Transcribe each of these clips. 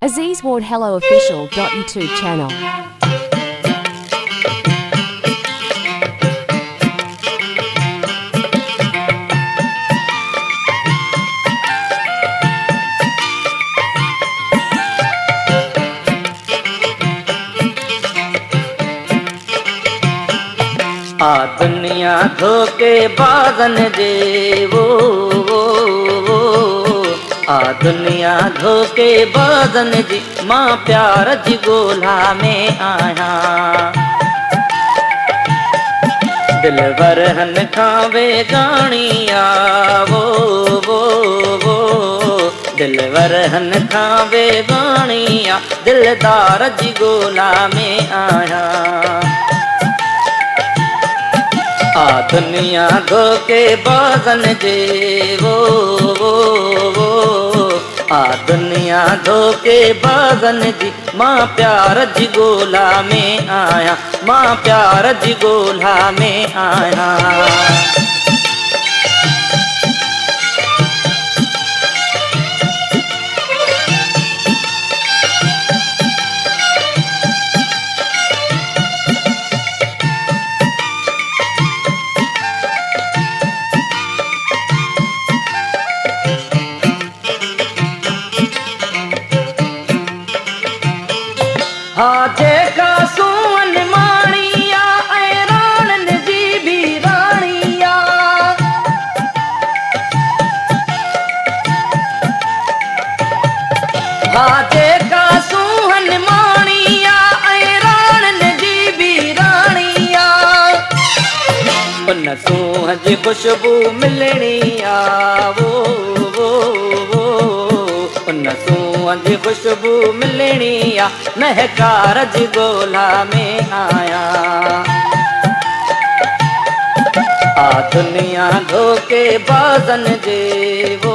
Aziz Ward Hello Official YouTube channel. आ दुनिया धोखे बाज़न जे वो आ दुनिया धोखे बाज़न जी मां प्यार जी ॻोल्हा में आहियां। दिलवरहन खां वेगाणी आ वो दिलवरहन खां वेगाणी आ दिलदार जी ॻोल्हा में आहियां। आ दुनिया धोखे बाज़न जे वो आ दुनिया धोखे बाज़न जी मां प्यार जी ॻोल्हा में आहियां। मां प्यार जी ॻोल्हा में आहियां। हा जेका सोन माणी आ ऐं राणनि जी बि राणी आ। हा जेका सोहन माणी आ ऐं राणनि जी बि राणी आ। उन सूंह जी ख़ुशबू मिलणी आ वो उन सूंह जी ख़ुशबू मिलणी आ महकार जी ॻोल्हा में आहियां। आ दुनिया धोखे बाज़न जे वो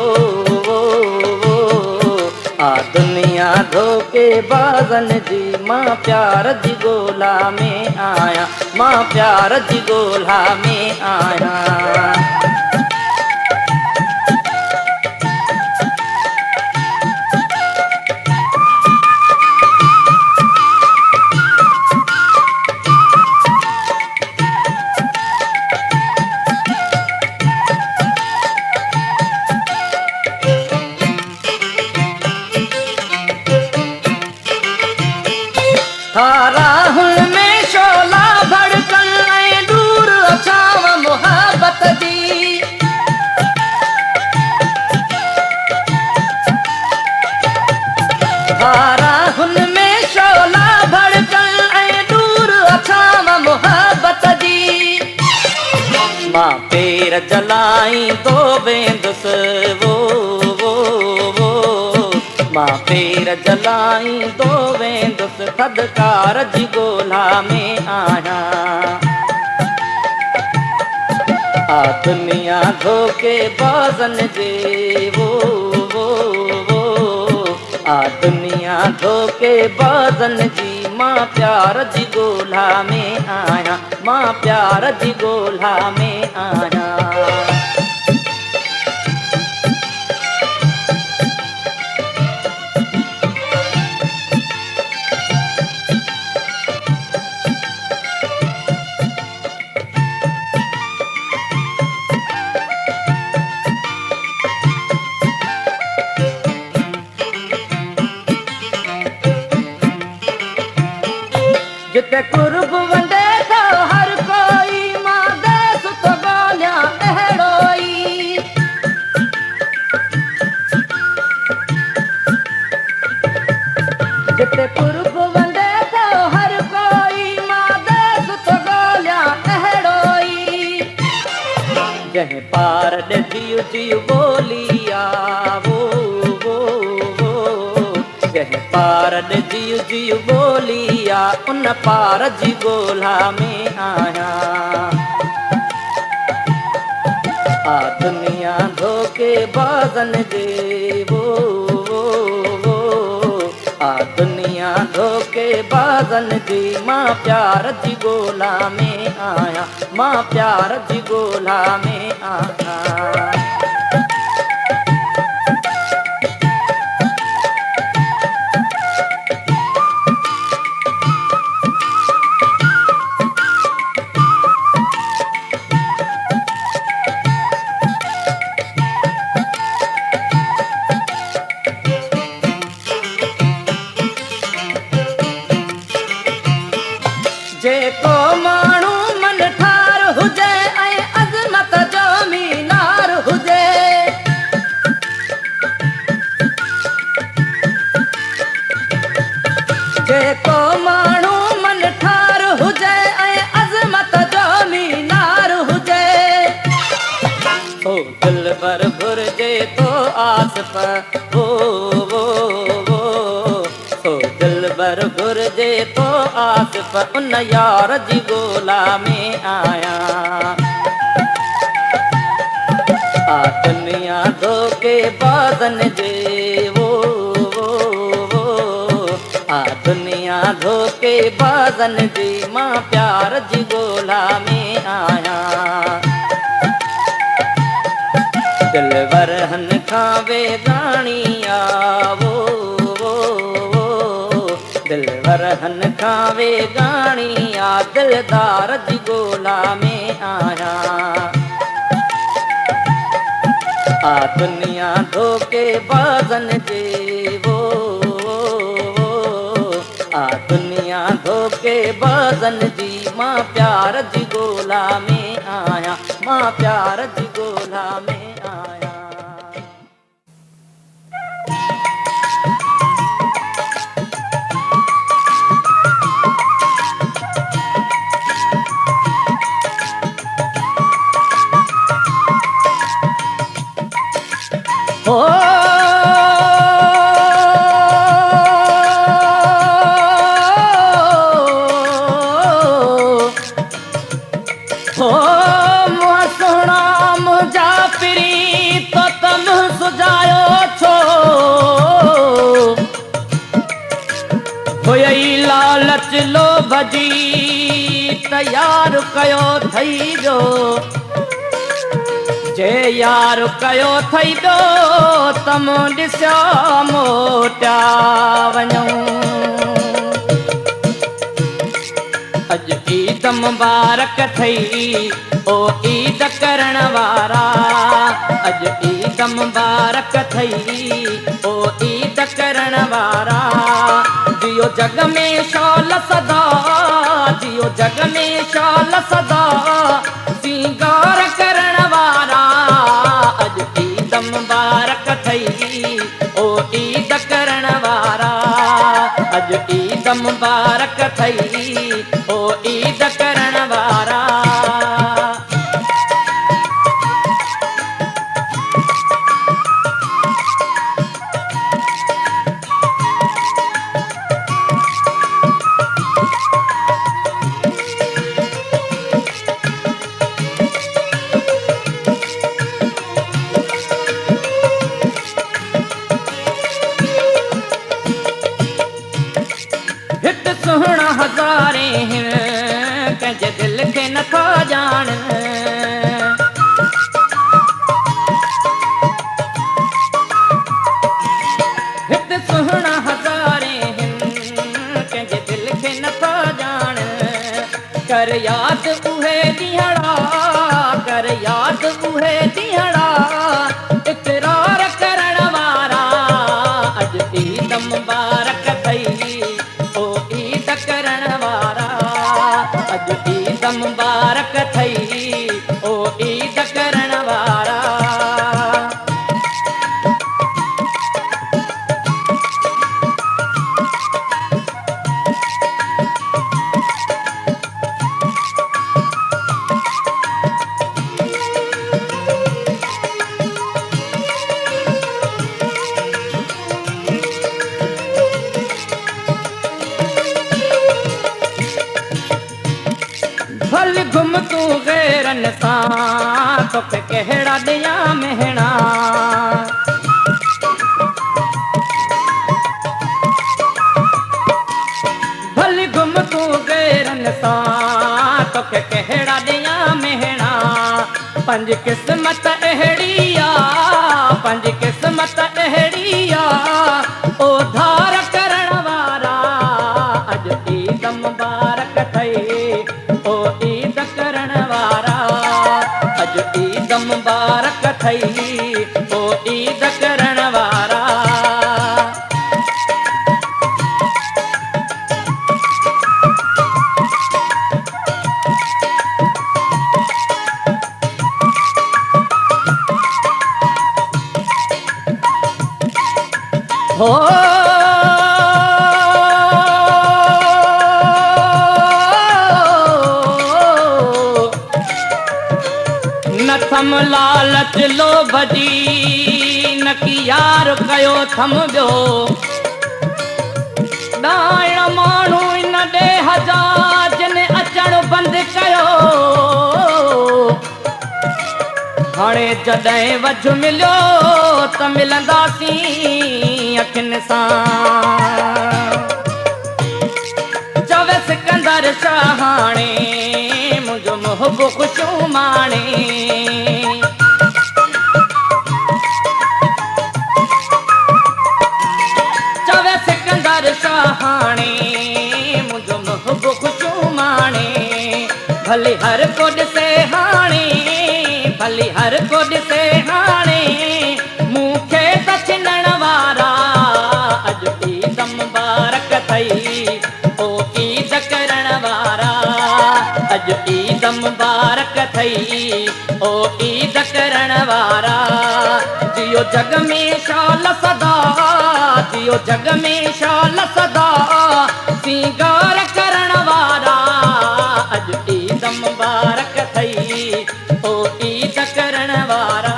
आ दुनिया धोखे बाज़न जी मां प्यार जी ॻोल्हा में आहियां। मां प्यार जी ॻोल्हा में आहियां। राहुल में शोला भड़कन ऐं दूर अछाव मोहब्बत जी। राहुल में शोला भड़कन ऐं दूर अछाव मोहब्बत जी। मां पेर जलाईंदो वेंदुसि वो मां पेर जलाईंदो वेंदुसि थदकार जी ॻोल्हा में आहियां। आ दुनिया धोखे बाज़न जे वो आ दुनिया धोखे बाज़न जी मां प्यार जी ॻोल्हा में आहियां। मां प्यार जी ॻोल्हा में आहियां। जिते कुर्ब वंडे थो हर कोई मां देस तो ॻोल्हियां अहिड़ो ई। जिते कुर्ब वंडे थो हर कोई मां देस तो ॻोल्हियां अहिड़ो ई। जंहिं पार ॾे जीव जीव ॿोली आ वो जंहिं पार ॾे जीव जीव ॿोली आ उन पार जी ॻोल्हा में आहियां। आ दुनिया धोखे बाज़न जे वो आ दुनिया धोखे बाज़न जी मां प्यार जी ॻोल्हा में आहियां। मां प्यार जी ॻोल्हा में आहियां। तो आस पर तो दिल भर घुर्जे तो आस पर उन यार जी गोला में आया आ दुनिया धोखे बाज़न जे आ दुनिया धोखे बाज़न जी मां प्यार जी गोला में आया दिलवर हन खां वेगाणिया दिलवर हन खां वेगाणिया दिलदार जी गोला में आया आ दुनिया धोखे बाज़न जे आ दुनिया धोखे बाज़न जी मां प्यार जी गोला में आया मां प्यार जी गोला में आया हो लालच लो भजी तैयार कयो थई जो जे यार कयो थई दो तम ॾिसो मोटिया वञूं अज ईद मुबारक थई ओ ईद करण वारा अज ईद मुबारक थई ओ ईद करण वारा जियो जग में शाल सदा जियो जग में शाल सदा सिंगार करण वारा अज ईद मुबारक थई ओ ईद करण वारा अज ईद मुबारक थई ओ ईद करण वारा सुहना हज़ारे कंहिंजे दिल खे नथा ॼाण हिते सुहना हज़ारे कंहिंजे दिल खे नथा ॼाण कर याद उहे ॾींहड़ा कर याद उहे ॾींहड़ा इक़रार करण वारा अज ईद मुबारक थई करण वारा अज ईद मुबारक थई ओ ईद करण वारा भल घुम तू गैरन सां तोखे कहिड़ा ॾियां महणा भल घुम तू गैरन सां तोखे कहिड़ा ॾियां महणा पंज किस्मत अहिड़ी आ पंज किस्मत अहिड़ी आ ओ धार करण वारा अज ईद मुबारक थई ओ ईद करण वारा अज ईद मुबारक थई ओ ईद करण वारा हो नथम लालच लोभ जी न की यार कयो थम ॿियो ॾाइण माण्हू इन ॾे हज़ार जिन अचणु बंदि कयो हाणे जॾहिं वझ मिलियो त मिलंदासीं अखियुनि सां चवे सिकंदर शाह हाणे मुंहिंजो मुहब ख़ुशियूं माणे चवे सिकंदर शाह हाणे मुंहिंजो मुहब ख़ुशियूं माणे भली हर को ॾिसे हाणे भली हर को ॾिसे हाणे मूंखे त चिनण वारा अॼु ईद मुबारक थई ओ ईद करण वारा अॼु ईद मुबारक थई ओ ईद करण वारा जियो जग में शाल सदा जियो जग में शाल सदा सिंगार करण वारा अॼु ईद मुबारक थई ओ ईद करण वारा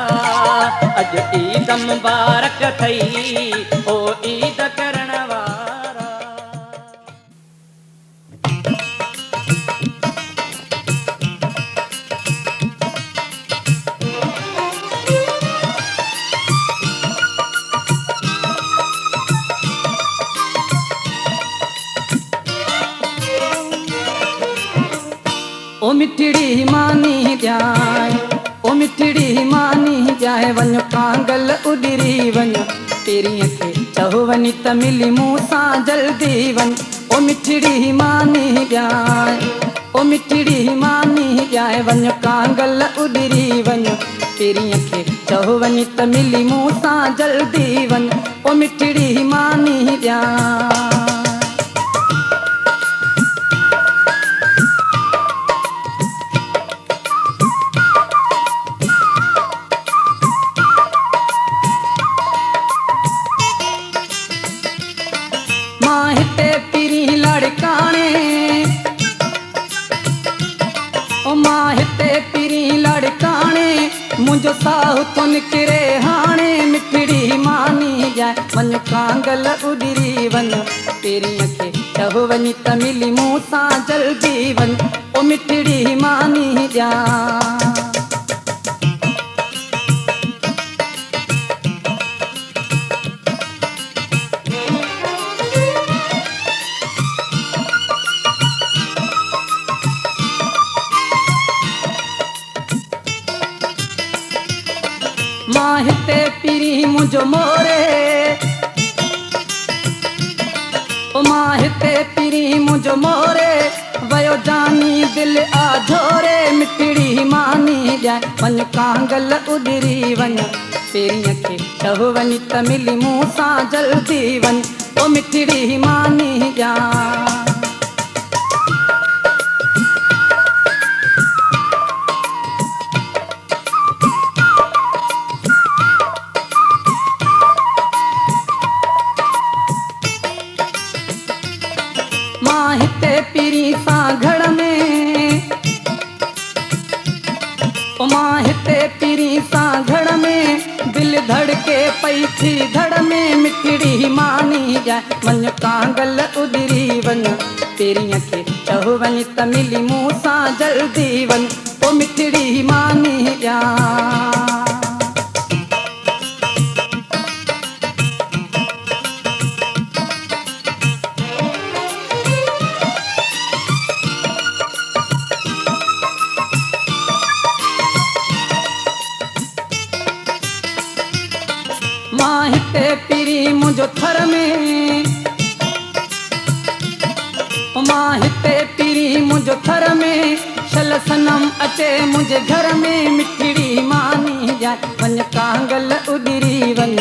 अॼु ईद मुबारक थई ओ ईद करण वारा ओ मिठड़ी मानी जाए ओ मिठड़ी मानी जाए वञ कांगल उॾरी वञ तेरीअ खे चओ वञी त मिली मूं सां जल्दी वञ ओ मिठड़ी मानी जाए ओ मिठड़ी मानी जाए वञ कांगल उॾरी वञ तेरीअ खे चओ वञी त मिली मूं सां जल्दी वञ ओ मिठड़ी मानी जाए हिते पिरी लड़काने ओ मां हिते पिरी लड़काने मुंहिंजो साहु थो निकिरे हाणे मिठड़ी मानी जाए वञ कांगल उॾरी वञ तेरीअ खे चओ वञी त मिली मूं सां जल्दी वञ ओ मिठड़ी मानी जाए मां हिते पिरी मुंहिंजो मोरे ओ मां हिते पिरी मुंहिंजो मोरे वयो जानी दिल आझोरे मिठड़ी मानी ॼाए वञ कांगल उॾरी वञ तेरीअ खे चओ वञी त मिली मूं सां जल्दी वञ ओ मिठड़ी मानी ॼाए मां हिते पिरी सां घर में ओ मां हिते पिरी सां घर में दिल धड़के पई थी धड़ में मिठड़ी मानी ॼाए वञ कांगल उॾरी वञ तेरीअ खे चओ वञी त मिली मूं सां जल्दी वञ ओ मिठड़ी मानी ॼाए मां हिते पिरी मुंहिंजो थर में मां हिते पिरी मुंहिंजो थर में छल सनम अचे मुंहिंजे घर में मिठड़ी मानी ॼाए वञ कांगल उॾरी वञ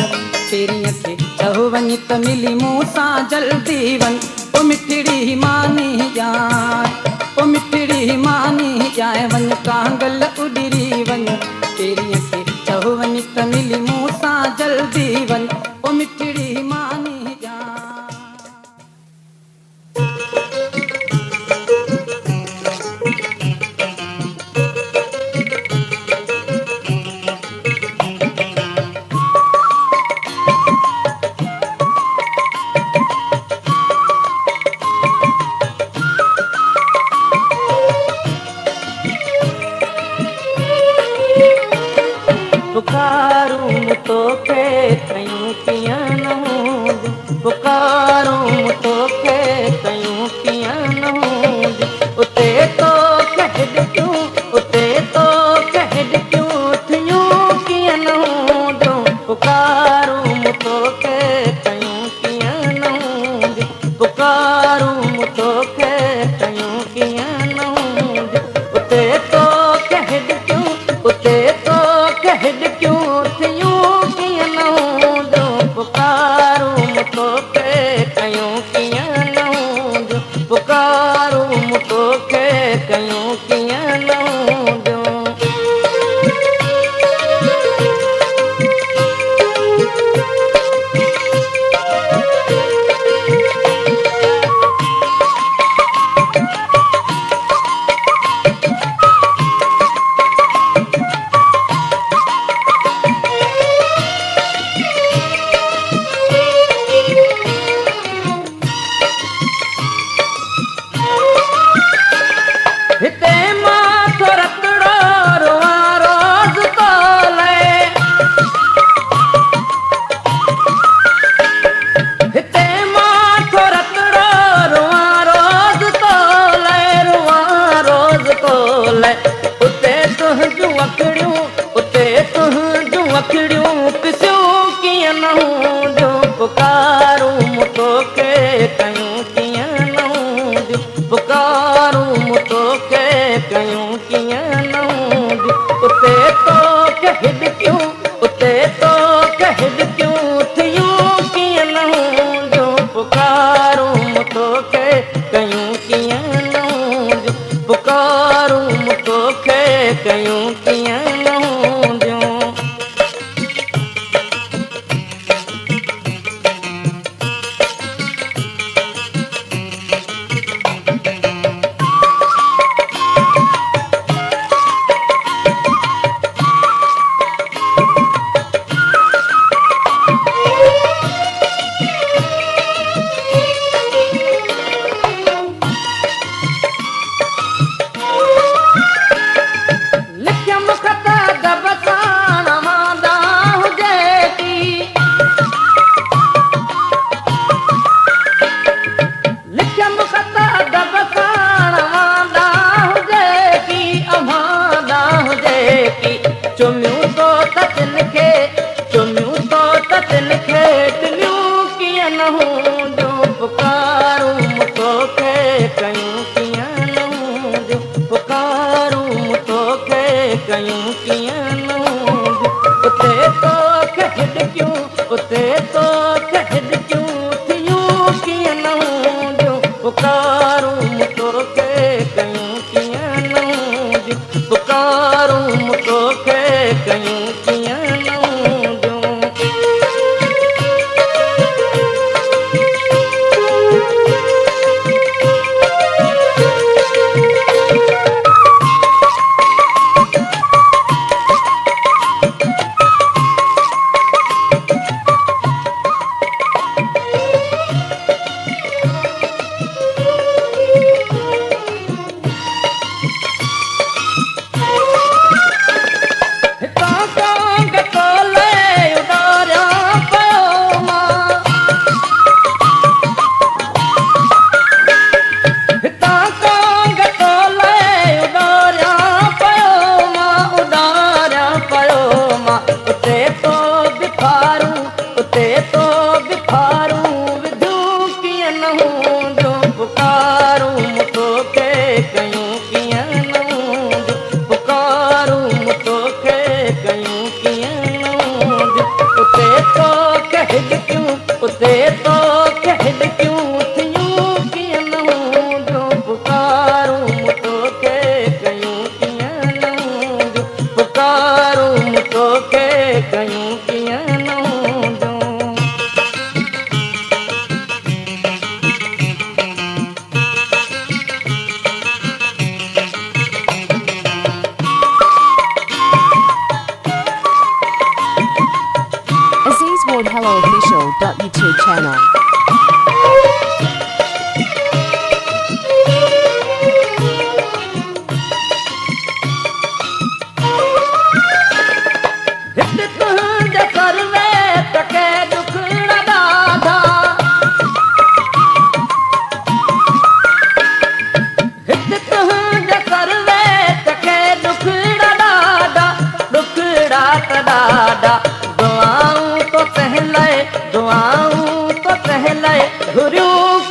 तेरीअ खे चओ वञी त मिली मूं सां जल्दी वञ ओ मिठड़ी मानी ॼाए ओ मिठड़ी मानी ॼाए वञ कांगल उॾरी वञ तेरीअ खे चओ वञी त मिली मूं सां जल्दी वञ ओ मिठड़ी मानी ॼाए तोखे कयूं कीअं न हूंदियूं पुकारूं तोखे कयूं कीअं न हूंदियूं उते तोखे हिॾकियूं उते तोखे हिॾकियूं थियूं कीअं न हूंदियूं पुकारूं तोखे कयूं कीअं न हूंदियूं पुकारूं तोखे कयूं कीअं न हूंदियूं उते तोखे हिॾकियूं उते तोखे हिॾकियूं थियूं कीअं न हूंदियूं पुकारूं तोखे कयूं कीअं न हूंदियूं पुकारूं तोखे कयूं कीअं न हूंदियूं हिते मां थो रतड़ो रोआं रोज़ तोले हिते मां थो रतड़ो रोआं रोज़ तोले उते तुंहिंजूं अखिड़ियूं उते तुंहिंजूं अखिड़ियूं पिसियूं कीअं न हूंदियूं पुकारूं तोखे कयूं कीअं न हूंदियूं पुकारूं तोखे कयूं कीअं न हूंदियूं उते तोखे हिॾकियूं उते तोखे हिॾकियूं थियूं कीअं न हूंदियूं पुकारूं तोखे कयूं कीअं न हूंदियूं पुकारूं तोखे कयूं कीअं न हूंदियूं लिखियम ख़त दब साण मांदा हुजे थी लिखियम ख़त दब साण मांदा हुजे थी अमांदा हुजे थी चुमियूं तो तिन खे चुमियूं तो तिन खे टिलियूं कीअं न हूंदियूं पुकारूं तोखे कयूं कीअं न हूंदियूं पुकारूं तोखे कयूं कीअं न हूंदियूं उते तोखे हिॾकियूं उते तोखे हिॾकियूं थियूं कीअं न हूंदियूं पुकारूं तोखे कयूं कीअं न हूंदियूं पुकारूं तोखे कयूं कीअं न हूंदियूं हितां कांग तोले उॾारिया पियो मां हितां कांग तोले उॾारिया पियो मां उते तो बिखारूं उते तो बिखारूं विधियूं कीअं न हूंदियूं पुकारूं तोखे कयूं कीअं न हूंदियूं पुकारूं तोखे कयूं कीअं न हूंदियूं उते तोखे हिॾकियूं उते तोखे हिॾकियूं थियूं कीअं न हूंदियूं पुकारूं तोखे कयूं कीअं न हूंदियूं पुकारूं तोखे कयूं कीअं न हूंदियूं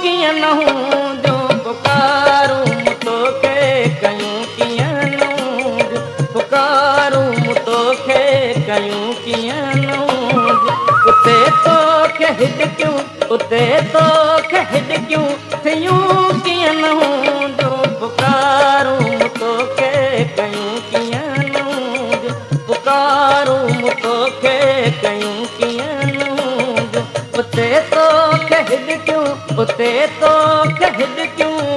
कीअं न हूंदो पुकारूं तोखे कयूं कीअं न हूंदो पुकारूं तोखे कयूं कीअं न हूंदो उते तोखे हिॾकियूं उते तोखे हिॾकियूं थियूं कीअं न हूंदो पुकारूं तोखे कयूं कीअं न हूंदो पुकारूं तोखे कयूं कीअं न हूंदो उते तोखे हिॾकियूं उते तोखे हिॾकियूं